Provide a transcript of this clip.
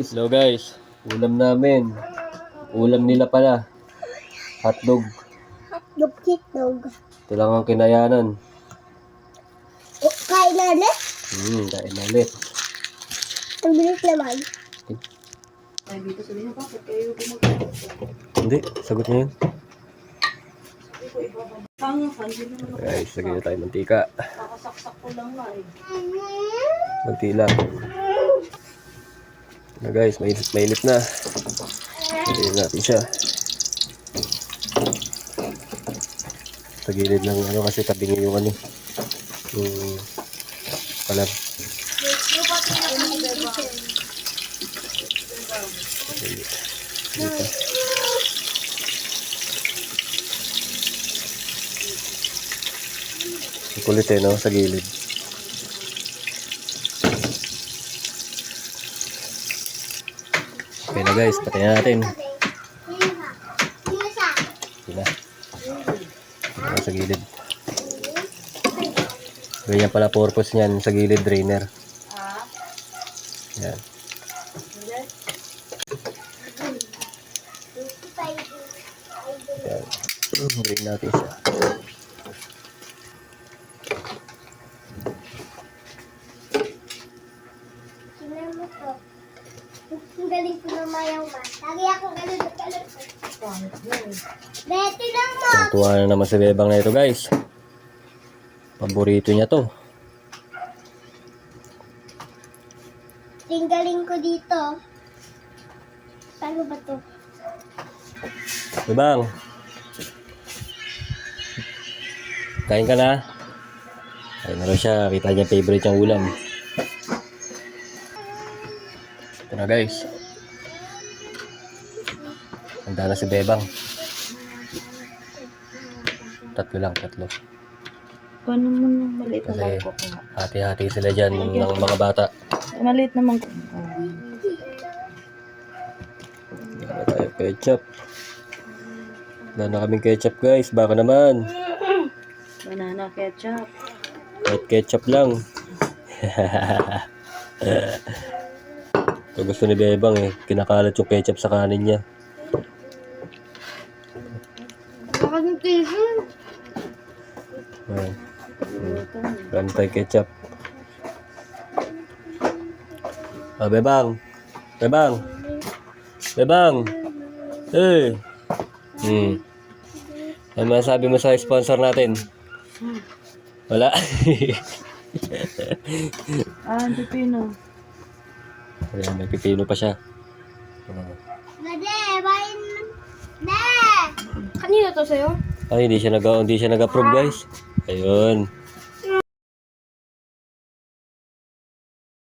Hello guys, ulam namin. Ulam nila pala. Hotdog. Hotdog. Ito lang ang kinayanan. Kain na ulit? Kain na ulit. Ang bilis naman. Ay, dito sabihin na bakit kayo gumagawa? Hindi, sagot niya yun. Sabi ko, ibabang. Hindi naman ako. Guys, lagyan na tayo mantika. Kakasaksak ko lang nga eh. Manti lang. Na guys, mainit na. Lagyan natin siya. Sa gilid ng ano kasi tabing yung ano. Yung kalan. Dito. Ang kulit eh, no? Sa gilid. Okay na guys, patayin natin. Sila. Sa gilid. Ganyan pala purpose niyan sa gilid, drainer. Yan. Yan. Drain natin siya. Ang galing ko na mayaw man. Lagi ako galing. Betty lang mo. Tuwa na naman sa bebang na ito guys. Paborito niya to. Tinggaling ko dito. Paano ba to? Bebang. Kain ka na? Kain na rin siya. Kita niya favorite niyang ulam. Ito na guys. Handa na si Bebang. Tatlo. Paano mo nang maliit na Kasi mangkok nga? hati-hati sila dyan ng mga bata. Maliit na mangkok. Wala tayo ketchup. Wala na kaming ketchup guys. Baka naman. Banana ketchup. Kahit ketchup lang. Ito gusto ni Bebang eh. Kinakalat yung ketchup sa kanin niya. Baka ng tissue. Ayan. Marami tayong ketchup. Bebang. Eh. Ano masasabi mo sa sponsor natin? Wala. Ang pipino. Ayan, may pipino pa siya. Dade, bayin. Kanina to sa'yo? Ay, hindi siya nag-approve guys. Ayun.